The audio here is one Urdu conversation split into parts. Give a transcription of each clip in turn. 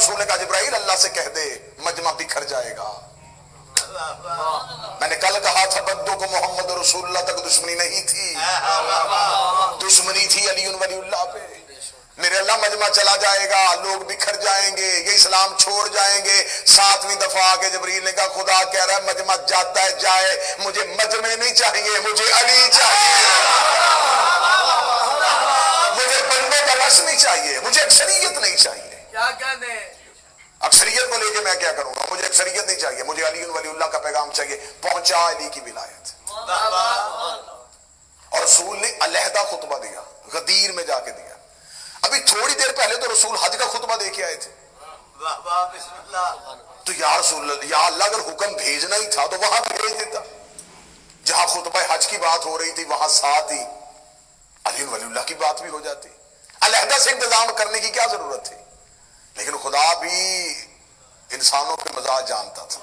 رسول نے کہا جبرائیل اللہ سے کہہ دے مجمع بکھر جائے گا. میں نے کل کہا تھا بدو کو محمد رسول اللہ تک دشمنی نہیں تھی, دشمنی تھی علی ولی اللہ پہ. میرے اللہ مجمع چلا جائے گا, لوگ بکھر جائیں گے, یہ اسلام چھوڑ جائیں گے. 7ویں دفعہ آگے جبریل نے کہا خدا کہہ رہا ہے مجمع جاتا ہے جائے, مجھے مجمع نہیں چاہیے, مجھے علی چاہیے. مجھے بندوں کا رش نہیں چاہیے, مجھے اکثریت نہیں چاہیے. کیا کہنے اکثریت کو لے کے میں کیا کروں گا, مجھے اکثریت نہیں چاہیے, مجھے علی ولی اللہ کا پیغام چاہیے. پہنچا علی کی ولایت. اور رسول نے علیحدہ خطبہ دیا, غدیر میں جا کے دیا. ابھی تھوڑی دیر پہلے تو رسول حج کا خطبہ دے کے آئے تھے. تو یا رسول اللہ, یا اللہ اگر حکم بھیجنا ہی تھا تو وہاں بھیج دیتا. جہاں خطبہ حج کی بات ہو رہی تھی وہاں ساتھ ہی علی ولی اللہ کی بات بھی ہو جاتی. علیحدہ سے انتظام کرنے کی کیا ضرورت تھی؟ لیکن خدا بھی انسانوں کے مزاج جانتا تھا.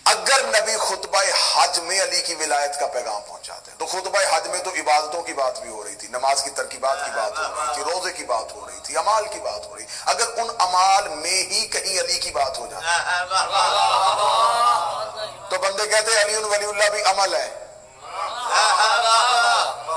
اگر نبی خطبہ حج میں علی کی ولایت کا پیغام پہنچاتے تو خطبہ حج میں تو عبادتوں کی بات بھی ہو رہی تھی, نماز کی ترکیبات کی بات ہو رہی تھی, روزے کی بات ہو رہی تھی, امال کی بات ہو رہی. اگر ان امال میں ہی کہیں علی کی بات ہو جاتی تو بندے کہتے علی ولی اللہ بھی عمل ہے.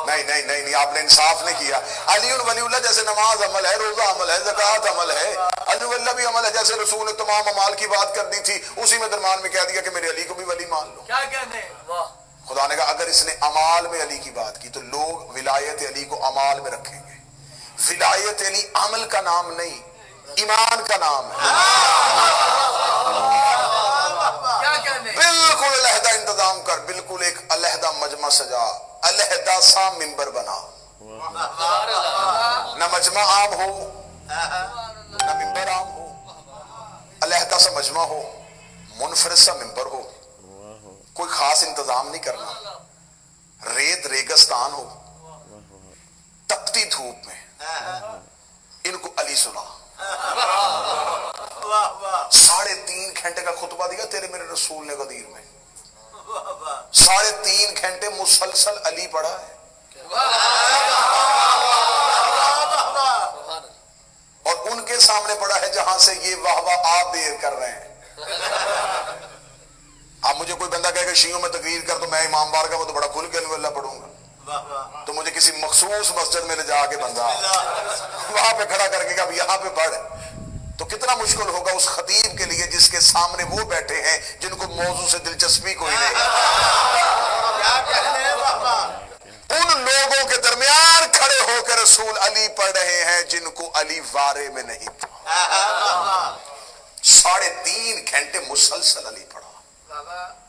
نہیں نہیں نہیں نہیں, آپ نے انصاف نہیں کیا. علی ولی اللہ جیسے نماز عمل ہے, روزہ عمل ہے, زکوٰۃ عمل ہے, علی ولی اللہ بھی عمل ہے. جیسے رسول نے تمام امال کی بات کر دی تھی, اسی میں درمیان میں کہہ دیا کہ میرے علی کو بھی ولی مان لو. کیا کہنے خدا نے کہا اگر اس نے امال میں علی کی بات کی تو لوگ ولایت علی کو امال میں رکھیں گے. ولایت علی عمل کا نام نہیں, ایمان کا نام ہے. کیا کہنے بالکل علیحدہ انتظام کر, بالکل ایک علیحدہ مجمع سجا, علیحدہ سا ممبر بنا. نہ مجمع عام ہو نہ ممبر عام ہو, علیحدہ سا مجمع ہو, منفرد سا ممبر ہو. کوئی خاص انتظام نہیں کرنا. ریت ریگستان ہو, تپتی دھوپ میں ان کو علی سنا. 3.5 گھنٹے کا خطبہ دیا تیرے میرے رسول نے غدیر میں. 3.5 گھنٹے مسلسل علی پڑھا ہے. اور ان کے سامنے پڑھا ہے جہاں سے یہ واہ واہ آپ دیر کر رہے ہیں. اب مجھے کوئی بندہ کہے کہ شیعوں میں تقریر کر تو میں امام بارگاہ میں تو بڑا کھل کے اللہ پڑھوں گا, تو مجھے کسی مخصوص مسجد میں لے جا کے بندہ وہاں پہ کھڑا کر کے کہ اب یہاں پہ پڑھ, تو کتنا مشکل ہوگا اس خطیب کے لیے جس کے سامنے وہ بیٹھے ہیں جن کو موضوع سے دلچسپی کوئی نہیں. ان لوگوں کے درمیان کھڑے ہو کے رسول علی پڑھ رہے ہیں جن کو علی وارے میں نہیں تھا. 3.5 گھنٹے مسلسل علی پڑھا.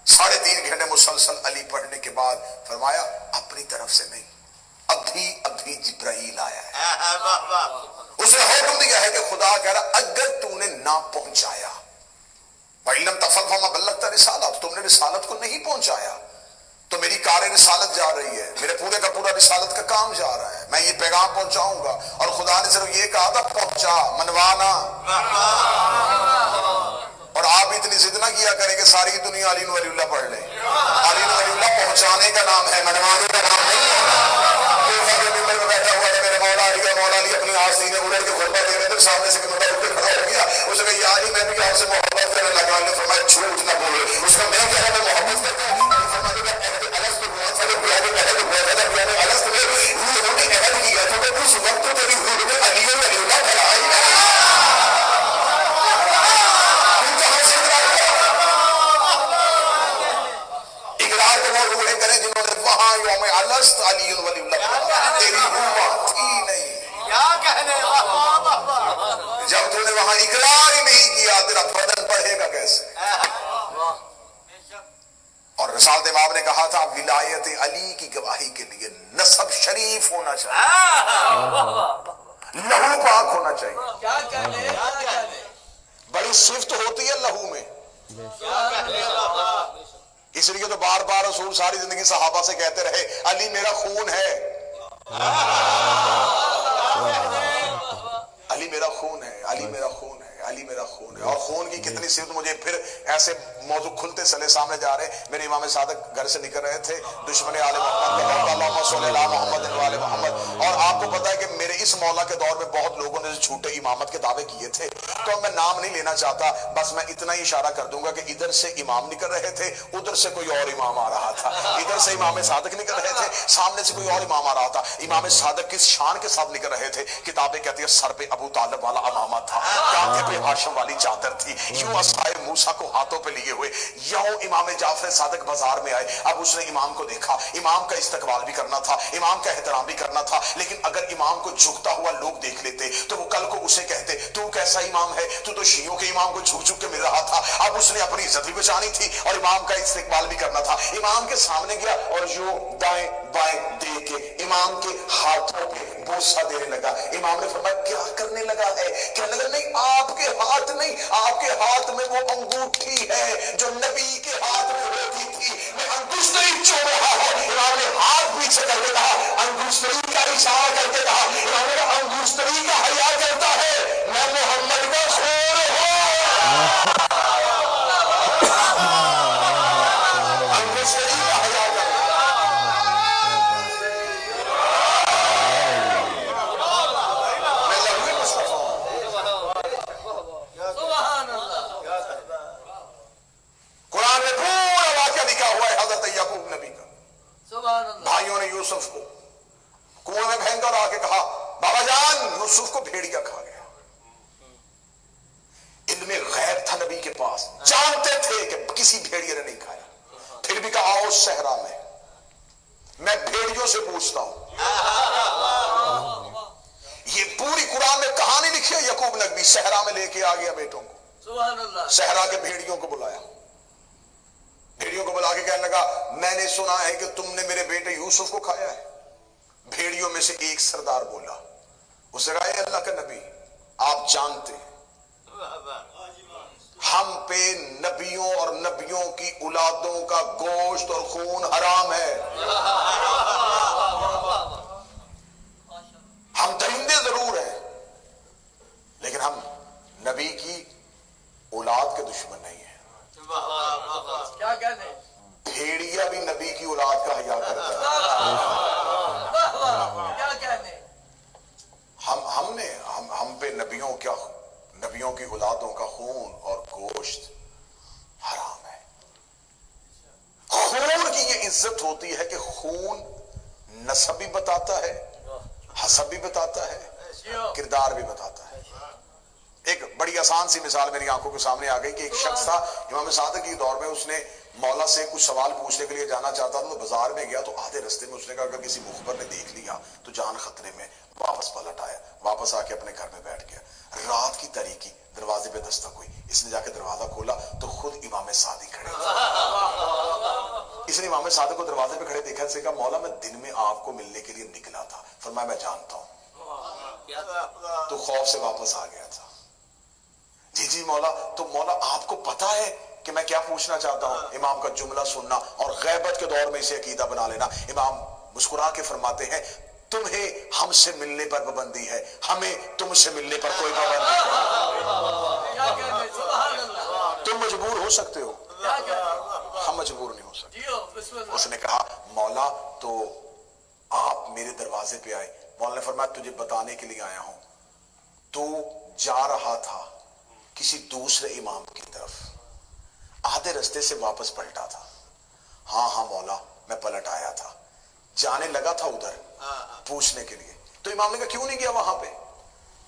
3.5 گھنٹے مسلسل علی پڑھنے کے بعد فرمایا اپنی طرف سے نہیں, ابھی جبرائیل آیا ہے. اس نے حکم دیا ہے کہ خدا کہہ رہا اگر تو نے نہ پہنچایا, وَإِلَّمْ تَفْعَلْ فَمَا بَلَّغْتَ رِسَالَتَ, تم نے رسالت کو نہیں پہنچایا تو میری کار رسالت جا رہی ہے, میرے پورے کا پورا رسالت کا کام جا رہا ہے. میں یہ پیغام پہنچاؤں گا, اور خدا نے صرف یہ کہا تھا پہنچا, منوانا. اور آپ اتنی ضد نہ کیا کریں کہ ساری دنیا علی ولی اللہ پڑھ لیں. علی ولی اللہ پہنچانے کا نام ہے, منوانے کا نام نہیں ہے. ممبر میں بیٹھا ہوا ہے میرے مولا علی, مولا علی اپنی آستین اڑ کے خطبہ دے رہے تھے, سامنے سے بندہ اٹھ کے کھڑا ہو گیا. اس نے کہا یا علی میں بھی آپ سے محبت کرنے لگا. نے فرمایا جھوٹ نہ بولے. اس کا میں کہہ رہا میں محبت کرتا ہوں. فرمایا کہ الست بہت سارے پیارے پہلے بہت زیادہ پیارے الست میں روحوں نے عہد کیا تھا کہ اس وقت تو تیری روح میں علی ولی اللہ پڑھا ہی نہیں. جنہوں نے وہاں یوم الست علی ولی اللہ تیری روح تھی نہیں. جب تو نے وہاں اقرار ہی نہیں کیا تیرا بدن پڑھے گا کیسے. اور رسالت امام نے کہا تھا ولایت علی کی گواہی کے لیے نسب شریف ہونا چاہیے, لہو پاک ہونا چاہیے. بڑی صفت ہوتی ہے لہو میں. اس لیے تو بار بار رسول ساری زندگی صحابہ سے کہتے رہے علی میرا خون ہے, علی میرا خون ہے, علی میرا خون ہے, علی میرا خون ہے. اور خون کی کتنی صفت مجھے پھر ایسے موضوع کھلتے چلے سامنے جا رہے. میرے امام صادق گھر سے نکل رہے تھے, دشمن آل محمد کا اللہم صلی علی محمد و آل محمد. اور آپ کو پتا ہے کہ میرے اس مولا کے دور میں بہت لوگوں نے جھوٹے امامت کے دعوے کیے تھے, تو میں نام نہیں لینا چاہتا, بس میں اتنا ہی اشارہ کر دوں گا کہ ادھر سے امام نکل رہے تھے, ادھر سے کوئی اور امام آ رہا تھا. ادھر سے امام صادق نکل رہے تھے, سامنے سے کوئی اور امام آ رہا تھا. امام صادق کس شان کے ساتھ نکل رہے تھے, کتابیں کہتی ہے سر پہ ابو طالب والا امامہ تھا, کانٹے پہ ہاشم والی چادر تھی, یوں عصائے موسیٰ کو ہاتھوں پہ لیے ہوئے یوں امام جعفر صادق بازار میں آئے. اب اس نے امام کو دیکھا, امام کا استقبال بھی کرنا تھا, امام کا احترام بھی کرنا تھا, لیکن اگر امام کو جھکتا ہوا لوگ دیکھ لیتے تو وہ کل کو اسے کہتے تو کیسا امام ہے, تو شیعوں کے امام کو جھک جھک کے مل رہا تھا. اب اس نے اپنی عزت بھی بچانی تھی اور امام کا استقبال بھی کرنا تھا. امام کے سامنے گیا اور یوں دائیں بائیں دے کے امام کے ہاتھوں پہ بوسہ دینے لگا. امام نے فرمایا کیا کرنے لگا ہے؟ کہنے لگا نہیں آپ کے ہاتھ نہیں, آپ کے ہاتھ میں وہ انگوٹھی ہے جو نبی کے ہاتھ میں ہوتی تھی, میں انگشتری چوم رہا ہوں. امام نے ہاتھ پیچھے کر کے کہا, انگشتری کا اشارہ کر کے کہا, امام نے کہا انگشتری کا حیا کرتا ہے, میں محمد کا خون ہوں. انگشتری کا حیا کرتا ہے. قرآن میں پورا واقعہ لکھا ہوا ہے حضرت یعقوب نبی کا. بھائیوں نے یوسف کو کنویں میں پھینکا اور آ کے کہا بابا جان یوسف کو بھیڑیا کھا گیا. علم غیب تھا نبی کے پاس, جانتے تھے کہ کسی بھیڑیے نے نہیں کھایا, پھر بھی کہا آؤ صحرا میں بھیڑیوں سے پوچھتا ہوں. یہ پوری قرآن میں کہانی لکھی ہے. یعقوب نبی صحرا میں لے کے آ گیا بیٹوں کو, صحرا کے بھیڑیوں کو بلایا, بھیڑیوں کو بلا کے کہنے لگا میں نے سنا ہے کہ تم نے میرے بیٹے یوسف کو کھایا ہے. بھیڑیوں میں سے ایک سردار بولا, اس نے کہا اے اللہ کا نبی آپ جانتے ہیں ہم پہ نبیوں اور نبیوں کی اولادوں کا گوشت اور خون حرام ہے. ہم درندے ضرور ہیں لیکن ہم نبی کی اولاد کے دشمن نہیں ہیں. کیا کہنے, بھیڑیا بھی نبی کی اولاد کا حیا کرتا ہے. کیا کہنے, ہم پہ نبیوں کی اولادوں کا خون اور گوشت حرام ہے. خون کی یہ عزت ہوتی ہے کہ خون نسب بھی بتاتا ہے, حسب بھی بتاتا ہے, کردار بھی بتاتا ہے. ایک بڑی آسان سی مثال میری آنکھوں کے سامنے آ گئی کہ ایک شخص تھا امام صادق کے دور میں, اس نے مولا سے کچھ سوال پوچھنے کے لیے جانا چاہتا تھا, تو بازار میں گیا تو آدھے رستے میں اس نے کہا اگر کسی مخبر نے دیکھ لیا تو جان خطرے میں, واپس پلٹ آیا, واپس آ کے اپنے گھر میں بیٹھ گیا. رات کی تاریکی, دروازے پہ دستک ہوئی, اس نے جا کے دروازہ کھولا تو خود امام صادق کھڑے تھے. اس نے امام صادق کو دروازے پہ کھڑے دیکھا, سے کہا مولا میں دن میں آپ کو ملنے کے لیے نکلا تھا. فرمایا میں جانتا ہوں, تو خوف سے واپس آ گیا تھا. جی مولا, تو مولا آپ کو پتا ہے کہ میں کیا پوچھنا چاہتا ہوں؟ امام کا جملہ سننا اور غیبت کے دور میں اسے عقیدہ بنا لینا. امام مسکرا کے فرماتے ہیں تمہیں ہم سے ملنے پر پابندی ہے, ہمیں تم سے ملنے پر کوئی پابندی نہیں. تم مجبور ہو سکتے ہو, ہم مجبور نہیں ہو سکتے. اس نے کہا مولا تو آپ میرے دروازے پہ آئے. مولا نے فرمایا تجھے بتانے کے لیے آیا ہوں, تو جا رہا تھا کسی دوسرے امام کی طرف, آدھے رستے سے واپس پلٹا تھا. ہاں مولا میں پلٹ آیا تھا, جانے لگا تھا ادھر پوچھنے کے لیے. تو امام نے کہا کیوں نہیں گیا وہاں پہ؟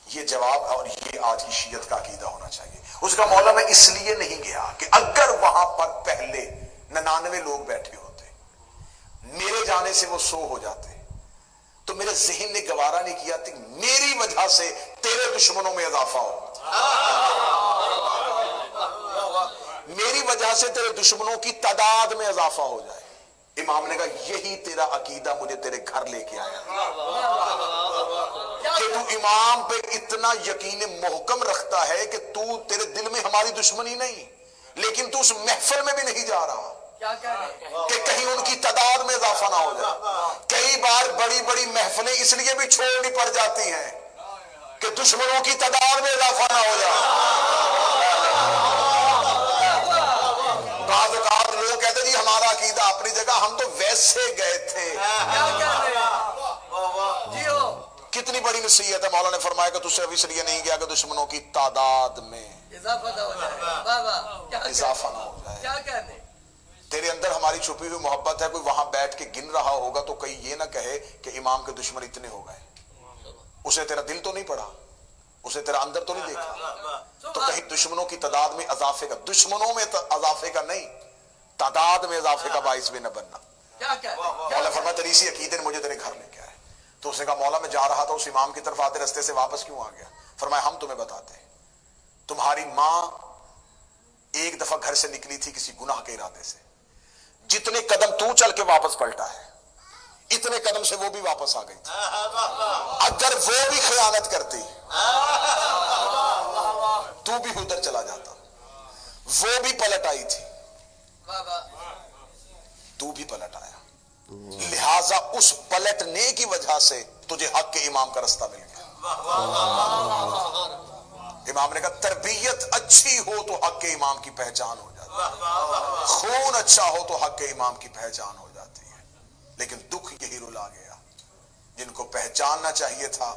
یہ جواب اور یہ آج کی شیعت کا عقیدہ ہونا چاہیے. اس کا مولا میں اس لیے نہیں گیا کہ اگر وہاں پر پہلے 99 لوگ بیٹھے ہوتے, میرے جانے سے وہ سو ہو جاتے, تو میرے ذہن نے گوارا نہیں کیا کہ میری وجہ سے تیرے دشمنوں میں اضافہ ہو, میری وجہ سے تیرے دشمنوں کی تعداد میں اضافہ ہو جائے. امام نے کہا یہی تیرا عقیدہ مجھے تیرے گھر لے کے آیا کہ تو امام پہ اتنا یقین محکم رکھتا ہے کہ تو تیرے دل میں ہماری دشمنی نہیں, لیکن تو اس محفل میں بھی نہیں جا رہا کہ کہیں ان کی تعداد میں اضافہ نہ ہو جائے. کئی بار بڑی بڑی محفلیں اس لیے بھی چھوڑنی پڑ جاتی ہیں کہ دشمنوں کی تعداد میں اضافہ نہ ہو جائے. بعض اوقات لوگ کہتے ہیں جی ہمارا عقیدہ اپنی جگہ, ہم تو ویسے گئے تھے. کیا کہنے جی ہو کتنی بڑی نصیحت ہے. مولا نے فرمایا کہ تو صرف اس لیے نہیں گیا کہ دشمنوں کی تعداد میں اضافہ نہ ہو جائے. بابا کیا اضافہ نہ ہو جائے. کیا کہنے تیرے اندر ہماری چھپی ہوئی محبت ہے. کوئی وہاں بیٹھ کے گن رہا ہوگا تو کہیں یہ نہ کہے کہ امام کے دشمن اتنے ہو گئے. اسے تیرا دل تو نہیں پڑا, اسے تیرا اندر تو نہیں دیکھا. تو کہیں دشمنوں کی تعداد میں اضافے کا, دشمنوں میں اضافے کا نہیں, تعداد میں اضافے کا باعث بھی نہ بننا. کیا کہنے مولا فرمایا تیری اسی عقیدے نے مجھے تیرے گھر لے کے آئے. تو اس نے کہا مولا میں جا رہا تھا, اس امام کی طرف آتے رستے سے واپس کیوں آ گیا؟ فرمایا ہم تمہیں بتاتے ہیں, تمہاری ماں ایک دفعہ گھر سے نکلی تھی کسی گناہ کے ارادے سے, جتنے قدم تو چل کے واپس پلٹا ہے اتنے قدم سے وہ بھی واپس آ گئی تھی. اگر وہ بھی خیانت کرتی تو بھی ادھر چلا جاتا. وہ بھی پلٹ آئی تھی, بابا تو بھی پلٹ آیا. لہذا اس پلٹنے کی وجہ سے تجھے حق کے امام کا رستہ مل گیا. امام نے کہا تربیت اچھی ہو تو حق کے امام کی پہچان ہو جاتی ہے, خون اچھا ہو تو حق کے امام کی پہچان ہو جاتی ہے. لیکن دکھ یہی رلا گیا, جن کو پہچاننا چاہیے تھا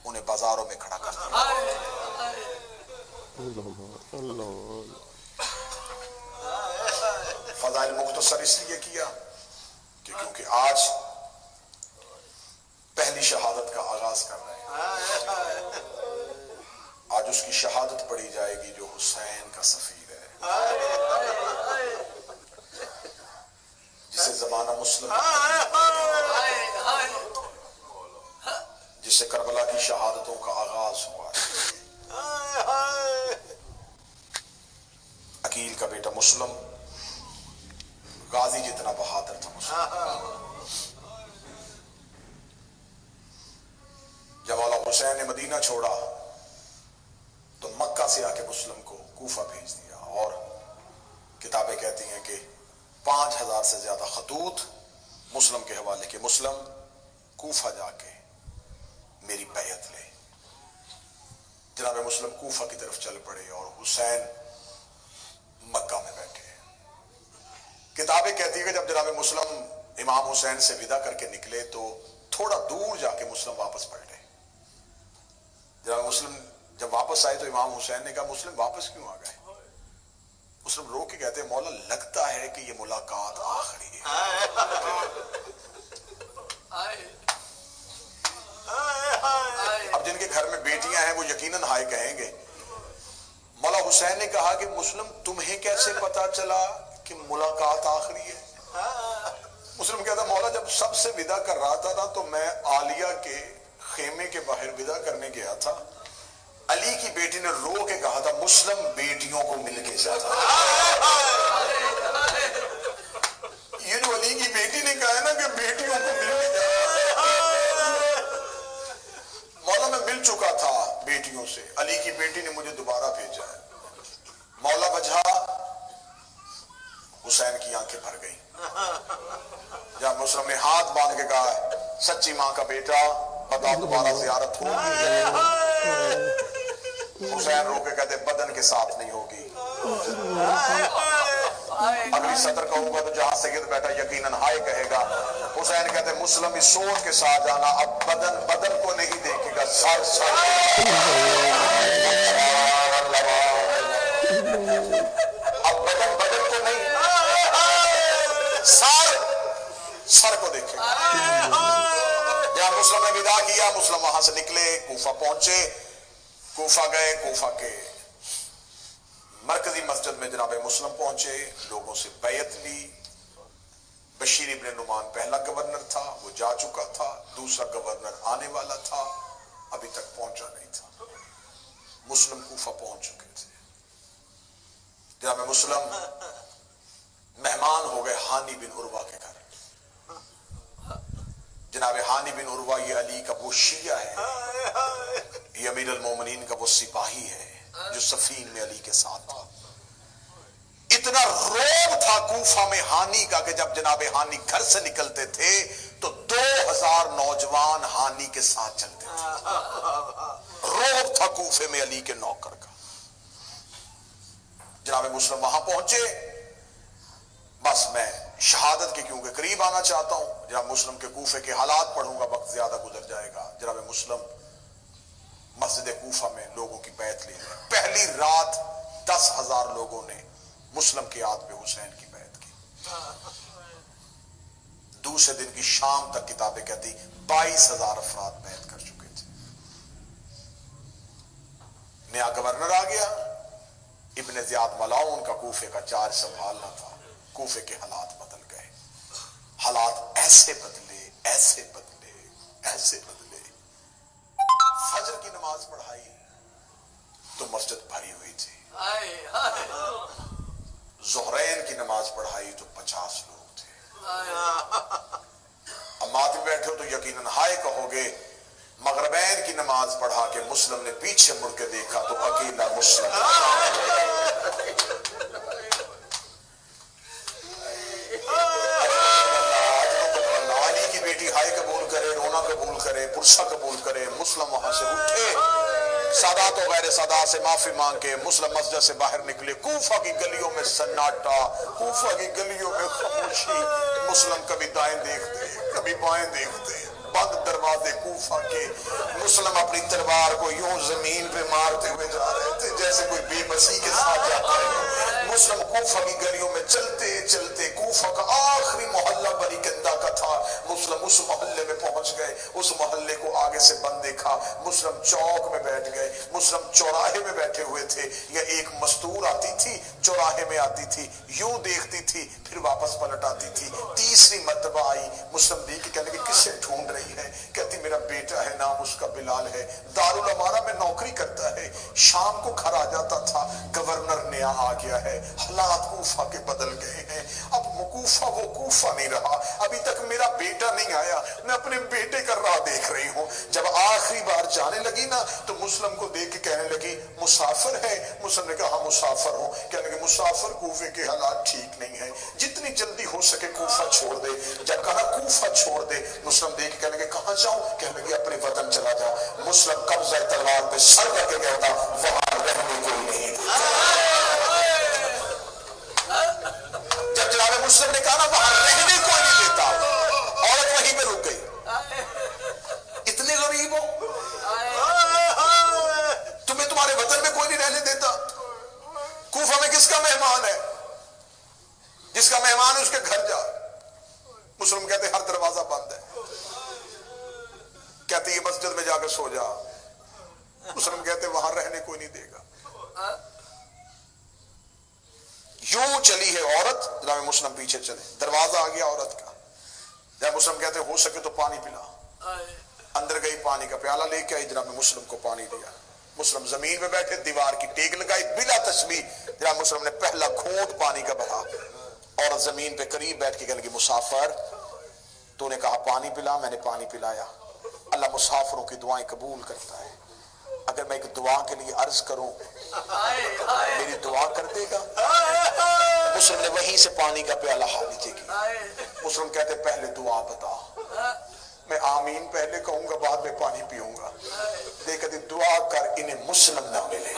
انہیں بازاروں میں کھڑا کر دیا. فضائل مختصر اس لیے کیا کہ کیونکہ آج پہلی شہادت کا آغاز کر رہے ہیں. آج اس کی شہادت پڑھی جائے گی جو حسین کا سفیر ہے, جسے زمانہ مسلم, جس سے کربلا کی شہادتوں کا آغاز ہوا ہے. عقیل کا بیٹا مسلم غازی جتنا بہادر تھا مسلم. جب مولا حسین نے مدینہ چھوڑا تو مکہ سے آ کے مسلم کو کوفہ بھیج دیا, اور کتابیں کہتی ہیں کہ 5000 سے زیادہ خطوط مسلم کے حوالے کے. مسلم کوفہ جا کے میری بیعت لے. جناب مسلم کوفہ کی طرف چل پڑے اور حسین مکہ میں بیٹھے. کتابیں کہتی ہیں کہ جب جناب مسلم امام حسین سے ودا کر کے نکلے تو تھوڑا دور جا کے مسلم واپس پلٹے. جناب مسلم جب واپس آئے تو امام حسین نے کہا مسلم واپس کیوں آ گئے؟ مسلم رو کے کہتے ہیں مولا لگتا ہے کہ یہ ملاقات آخری ہے. اب جن کے گھر میں بیٹیاں ہیں وہ یقیناً ہائے کہیں گے. مولا حسین نے کہا کہ مسلم تمہیں کیسے پتا چلا کہ ملاقات آخری ہے؟ مسلم کہتا مولا جب سب سے ودا کر رہا تھا نا تو میں عالیہ کے خیمے کے باہر ودا کرنے گیا تھا. علی کی بیٹی نے رو کے کہا تھا مسلم بیٹیوں کو مل کے جاتا. یہ جو علی کی بیٹی نے کہا ہے نا کہ بیٹیوں کو مل کے جاتا, مولا میں مل چکا تھا بیٹیوں سے, علی کی بیٹی نے مجھے دوبارہ بھیجا ہے. مولا وجہ حسین کی آنکھیں بھر گئی. جب مسلم نے ہاتھ باندھ کے کہا سچی ماں کا بیٹا بتا دوبارہ زیارت ہوگی؟ حسین رو کے کہتے بدن کے ساتھ نہیں ہوگی. اگلی سطر کہوں گا تو جہاں سید بیٹھا یقیناً ہائے کہے گا. حسین کہتے مسلم اس سوچ کے ساتھ جانا اب بدن کو نہیں دیکھے گا, سر اب بدن کو نہیں, سر کو دیکھے گا. جہاں مسلم نے ودا کیا مسلم وہاں سے نکلے, کوفہ پہنچے. کوفہ گئے, کوفہ کے مرکزی مسجد میں جناب مسلم پہنچے, لوگوں سے بیعت لی. بشیر ابن نعمان پہلا گورنر تھا, وہ جا چکا تھا. دوسرا گورنر آنے والا تھا, ابھی تک پہنچا نہیں تھا. مسلم کوفہ پہنچ چکے تھے. جناب مسلم مہمان ہو گئے ہانی بن عروہ کے گھر. جناب ہانی بن عروہ یہ علی کا وہ شیعہ ہے, یہ امیر المومنین کا وہ سپاہی ہے جو سفین میں علی کے ساتھ تھا. اتنا روب تھا کوفہ میں ہانی کا کہ جب جناب ہانی گھر سے نکلتے تھے تو 2000 نوجوان ہانی کے ساتھ چلتے تھے. روب تھا کوفے میں علی کے نوکر کا. جناب مسلم وہاں پہنچے. بس میں شہادت کے کیونکہ قریب آنا چاہتا ہوں. جناب مسلم کے کوفے کے حالات پڑھوں گا، وقت زیادہ گزر جائے گا. جناب مسلم مسجد کوفہ میں لوگوں کی بیعت لی. پہلی رات 10,000 لوگوں نے مسلم کی یاد پہ حسین کی بیعت کی. دوسرے دن کی شام تک کتابیں کہتی 22,000 افراد بیعت کر چکے تھے. نیا گورنر آ گیا، ابن زیاد ملاؤن کا کوفے کا چارج سنبھالنا تھا. کوفے کے حالات بدل گئے. حالات ایسے بدلے، ایسے بدلے، ایسے بدلے. فجر کی نماز پڑھائی تو مسجد بھری ہوئی تھی. ظہرین کی نماز پڑھائی تو 50 لوگ تھے. امات میں بیٹھے ہو تو یقیناً ہائے کہو گے. مغربین کی نماز پڑھا کے مسلم نے پیچھے مڑ کے دیکھا تو اکیلا مسلم. علی کی بیٹی ہائے قبول کرے، رونا قبول کرے، پرسہ قبول کرے. مسلم وہاں سے اٹھے، سادات و غیر سادات سے معافی مانگ کے مسلم مسجد سے باہر نکلے. کوفہ کی گلیوں میں سناٹا، کوفہ کی گلیوں میں خاموشی. مسلم کبھی دائیں دیکھتے، کبھی بائیں دیکھتے. بند دروازے کوفہ کے. مسلم اپنی تلوار کو یوں زمین پہ مارتے ہوئے جا رہے تھے جیسے کوئی بے بسی کے ساتھ جاتا ہے. مسلم کوفہ کی گلیوں میں چلتے چلتے، کوفہ کا آخری محلہ بنی گندہ کا تھا. مسلم اس محلے میں پہنچ گئے. اس محلے کو آگے سے بند دیکھا. مسلم چوک میں بیٹھ گئے. مسلم چوراہے میں بیٹھے ہوئے تھے. یہ ایک مستور آتی تھی، چوراہے میں آتی تھی، یوں دیکھتی تھی، پھر واپس پلٹ آتی تھی. تیسری مرتبہ آئی. مسلم دیکھ کے کہنے کہ کسے ڈھونڈ رہی ہے؟ کہتی میرا بیٹا ہے، نام اس کا بلال ہے، دارالامارہ میں نوکری کرتا ہے، شام کو گھر آ جاتا تھا. گورنر نیا آ گیا ہے، حالات کوفہ کے بدل گئے ہیں. اب کوفہ وہ کوفہ نہیں رہا. ابھی تک میرا بیٹا نہیں آیا، میں اپنے بیٹے کا راہ دیکھ رہی ہوں. جب آخری بار جانے لگی نا تو مسلم کو دیکھ کے کہنے لگی مسافر ہے؟ مسلم نے کہا ہاں مسافر ہوں. کہنے لگے مسافر کوفے کے حالات ٹھیک نہیں ہیں، جتنی جلدی ہو سکے کوفہ چھوڑ دے. جب کہا کوفہ چھوڑ دے، مسلم دیکھ کے کہنے لگے کہاں جاؤں؟ کہنے لگے اپنے وطن چلا جا. مسلم قبضہ تلوار پہ سر کر کے کہتا وہاں رہنے کوئی نہیں. جب جناب مسلم نے کہا نا وہاں رہنے کوئی نہیں دیتا، عورت وہیں پہ رک گئی. اتنے غریب ہو، تمہیں تمہارے وطن میں کوئی نہیں رہنے دیتا. کوفہ میں کس کا مہمان ہے؟ جس کا مہمان ہے اس کے گھر جا. مسلم کہتے ہر دروازہ بند ہے. کہتے یہ مسجد میں جا کر سو جا. مسلم کہتے وہاں رہنے کوئی نہیں دے گا. یوں چلی ہے عورت. جناب مسلم پیچھے چلے. دروازہ آ گیا عورت کا. جناب مسلم کہتے ہو سکے تو پانی پلا. اندر گئی، پانی کا پیالہ لے کے آئی. جناب مسلم کو پانی دیا. مسلم زمین میں بیٹھے، دیوار کی ٹیک لگائی بلا تسبیح. جناب مسلم نے پہلا گھونٹ پانی کا بہا. عورت زمین پہ قریب بیٹھ کے کہنے لگی مسافر تو نے کہا پانی پلا. میں نے پانی پلایا. اللہ مسافروں کی دعائیں قبول کرتا ہے. اگر میں ایک دعا کے لیے عرض کروں میری دعا کر دے گا؟ مسلم نے وہیں سے پانی کا پیالہ نیچے کیا. مسلم کہتے پہلے دعا بتا. میں آمین پہلے کہوں گا، بعد میں پانی پیوں گا. دیکھ دعا کر انہیں مسلم نہ ملے.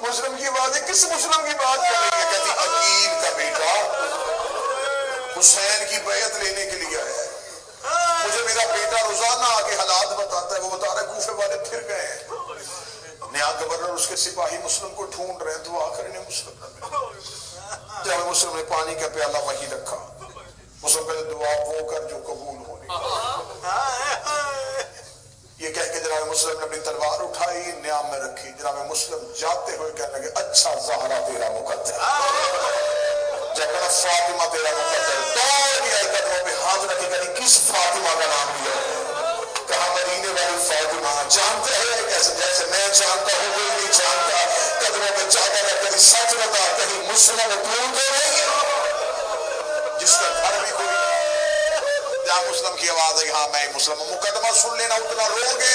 مسلم کی بات ہے، کس مسلم کی بات کر رہی ہے؟ کہتی عقیل کا بیٹا حسین کی بیعت لینے کے لیے آیا ہے. مجھے میرا بیٹا روزانہ آگے حالات بتاتا ہے. وہ بتا رہا ہے کوفے والے پھر گئے ہیں. نیا گورنر اس کے سپاہی مسلم کو ڈھونڈ رہے ہیں. دعا کرنے مسلم نہ ملے. جب مسلم نے پانی کا پیالہ وہیں رکھا. مسلم کہتے دعا وہ کر جو قبول ہونی. یہ کہہ کے جناب مسلم نے اپنی تلوار اٹھائی، نیام میں رکھی. جناب مسلم جاتے ہوئے کہنے لگے اچھا زہرا تیرا مقدر. جب کہا فاطمہ تیرا مقدر، دوڑ گیا قدموں پہ ہاتھ رکھے. کہا کس فاطمہ کا نام لیا؟ کہا مدینے والی فاطمہ. جانتے ہیں کیسے؟ جیسے میں جانتا ہوں کوئی نہیں جانتا. قدموں پہ چادر رکھ. کہیں سچ بتا، کہیں مسلم ڈھونڈ تو نہیں جس کا گھر بھی کوئی. جہاں مسلم کی آواز ہے ہاں میں مسلم. مقدمہ سن لینا اتنا رو گے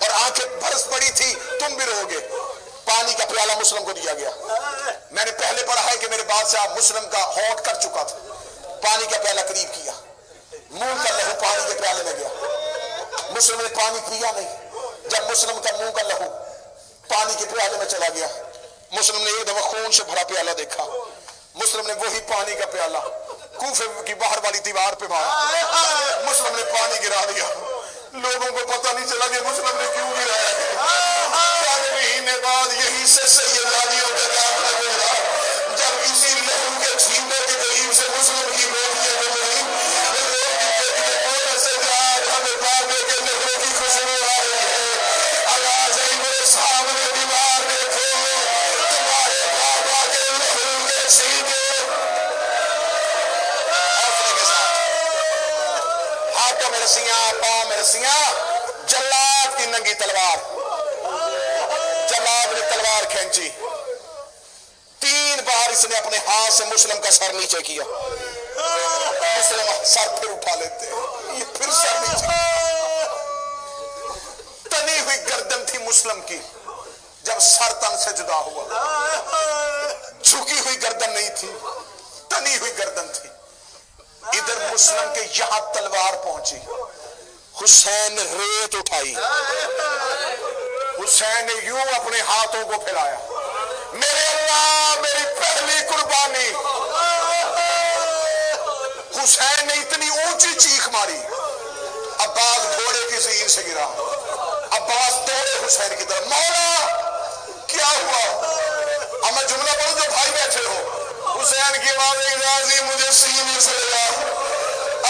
اور آنکھیں برس پڑی تھی، تم بھی رو گے۔ پانی کا پیالہ مسلم کو دیا گیا۔ میں نے پہلے پڑھا ہے کہ میرے بادشاہ مسلم کا ہونٹ کر چکا تھا، پانی کا پیالہ قریب کیا، منہ کا لہو پانی کے پیالے میں گیا، مسلم نے پانی پیا نہیں۔ جب مسلم کا منہ کا لہو پانی کے پیالے میں چلا گیا، مسلم نے ایک دفعہ خون سے بھرا پیالہ دیکھا، مسلم نے وہی پانی کا پیالہ کوفے کی باہر والی دیوار پہ مارا، مسلم نے پانی گرا دیا۔ لوگوں کو پتہ نہیں چلا کہ مسلم نے کیوں گرایا ہے۔ مہینے بعد یہی سے سیدادیوں کا داخلہ ہوا، جب اسی لہو کے چھیننے کے قریب سے مسلم کی بیٹیاں گزری، لوگ کہتے ہیں بولے سے جان ہمیں بابے کے لہو کی خوشبو آ رہی ہے۔ آواز آئی میرے سامنے دیوار دیکھو، تمہارے بابا کے لہو کے چھیننے۔ حوصلے کے ساتھ ہاتھوں میں رسیاں، پاؤں میں رسیاں، جلاد کی ننگی تلوار، جلاد نے تلوار کھینچی، 3 بار اس نے اپنے ہاتھ سے مسلم کا سر نیچے کیا، مسلم سر پھر اٹھا لیتے، یہ پھر سر نیچے، تنی ہوئی گردن تھی مسلم کی، جب سر تن سے جدا ہوا، جھکی ہوئی گردن نہیں تھی، تنی ہوئی گردن تھی۔ ادھر مسلم کے یہاں تلوار پہنچی، حسین نے ریت اٹھائی، حسین نے یوں اپنے ہاتھوں کو پھیلایا، میرے اللہ میری پہلی قربانی۔ حسین نے اتنی اونچی چیخ ماری، عباس گھوڑے کی زین سے گرا، عباس دوڑے حسین کی طرف، مولا کیا ہوا؟ اب میں جملہ پڑھوں جو بھائی بیٹھے ہو، حسین کی آواز ہے غازی مجھے سینے سے لگا،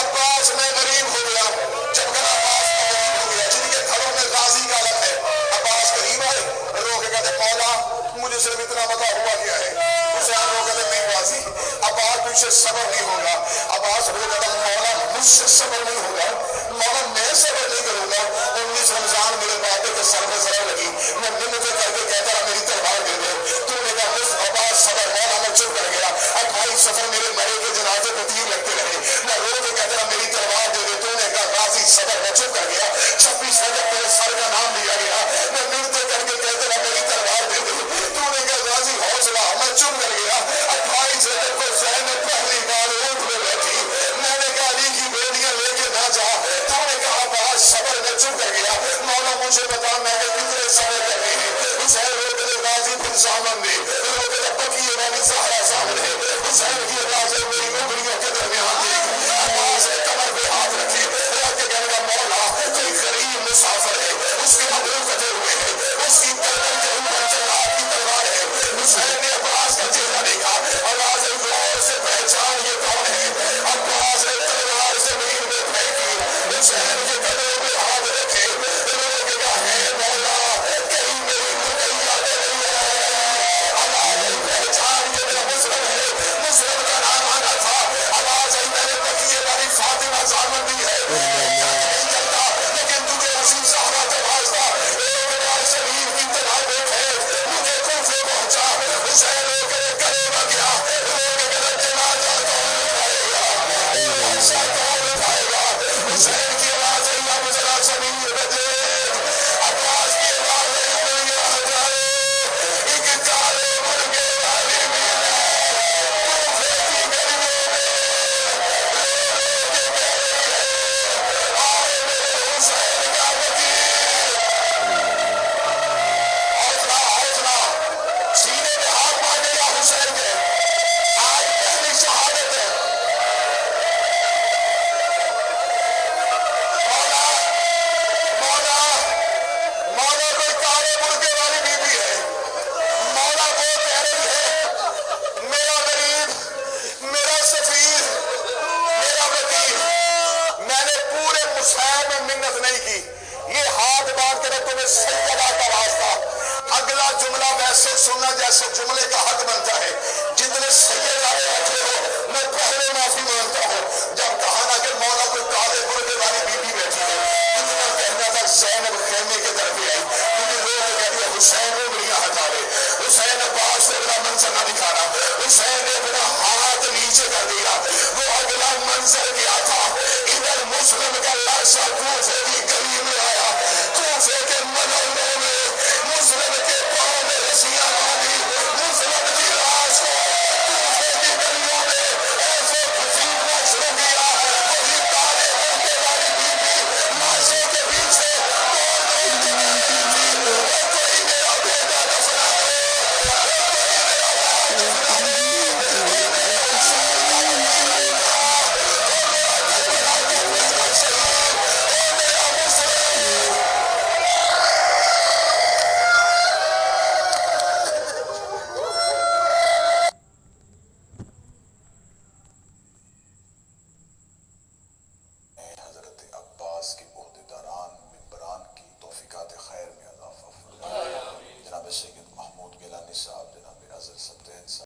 عباس میں غریب ہو گیا، جب گلا عباس میں غریب ہو گیا، جن کے گھروں میں غازی کا علم ہے، عباس قریب آئے، رو کے کہتے مولا مجھے صرف اتنا بتا ہوا کیا ہے؟ حسین رو کہتے نہیں غازی، عباس تجھ سے صبر نہیں ہوگا، عباس رو کہتا مولا مجھ سے صبر نہیں ہوگا، مولا میں صبر نہیں کروں گا۔ 19 رمضان میرے بابے کے سر میں ضرب لگی، میں منت کر کے کہتا رہا میری تلوار دے دے، تو نے کہا بس عباس صبر، مولا میں چپ کر گیا۔ 28 سفر میرے مرے کے جنازے پہ تیر لگتے رہے، میں رو کے کہتا رہا میری تلوار دے دے، تو نے کہا غازی صبر، میں چپ کر گیا۔ 26 رجب میرے سر کا نام لیا گیا، میں منت کر کے کہتا رہا میری تلوار دے دے، تو نے کہا غازی حوصلہ، میں چپ کر گیا۔ 28 رجب کو حسین نے پہلی بار اونٹ میں بیٹھی، میں نے کہا علی کی بیٹیاں لے کے نہ جا، تو نے کہا عباس صبر، میں چپ کر گیا۔ مولا مجھے بتا میں نے کتنے صبر کرنے ہیں؟ حسین رو کے غازی بن سامن نے رو کے بکیے والی سہارا سامنے، حسین کی آواز میری انگلیوں کے درمیان تھی، عباس نے کمر پہ ہاتھ رکھے، رو کے کہنے کا مولا کوئی غریب مسافر ہے، اس کے ابرو کٹے ہوئے ہیں، اس کی گردن کے اوپر جلاد کی تلوار ہے۔ حسین نے عباس کا چہرہ دیکھا، آواز غور سے پہچان یہ کون ہے؟ عباس نے تلوار زمین میں پھینکی، حسین کے گلے پہ ہاتھ رکھے، رو کے کہا ہے مولا کہیں میری رقیہ دے رہی ہے، آواز پہچان یہ میرا مسلم ہے، مسلم کا نام آنا تھا، آواز میں نے بکیے والی فاطمہ زامن دی ہے، نہیں چلتا لیکن تجھے اسی سہارا تبازتا، ایک بار شریف کی تلاوت ہے، مجھے کوفے پہنچا، حسین رو کے گلے میں گیا، رو کے گلے جنازہ کون اٹھائے گا، جنازہ کون اٹھائے گا؟ حسین کی آواز ہے یا مجھے شمیر بدے، عباس کی آواز ہے یا ہزارے، ایک کالے مرغے والی میرے کوفے کی گلیوں میں آئے میرے حسین کا وکیل۔ حوصلہ حوصلہ، سینے پہ ہاتھ مارنے کا حسین کے، آج پہلی شہادت ہے۔ مولا مولا مولا کوئی کالے مرغے والی بیوی ہے، مولا وہ کہہ رہی ہے میرا غریب، میرا سفیر، میرا وکیل، میں نے پورے مسائل میں منت نہیں کی، یہ ہاتھ باندھ کر تمہیں سیدہ کا واسطہ، اگلا جملہ ویسے سننا جیسے جملے کا حق بنتا ہے، جتنے سیدہ بیٹھے ہو میں پہلے معافی مانگتا ہوں، جب کہا نا کہ مولا کوئی کالے مرغے والی بیوی بیٹھی ہے، اتنا کہنا تھا زینب خیمے کی طرف ہی آئی، کیونکہ لوگ کہہ دیا حسین انگلیاں ہٹا لے، حسین عباس سے اگلا منظر نہ دکھانا، حسین نے اپنا ہاتھ نیچے کر دیا، وہ اگلا منظر کیا تھا، ادھر مسلم کا لاشا کوفے کی گلی میں آیا،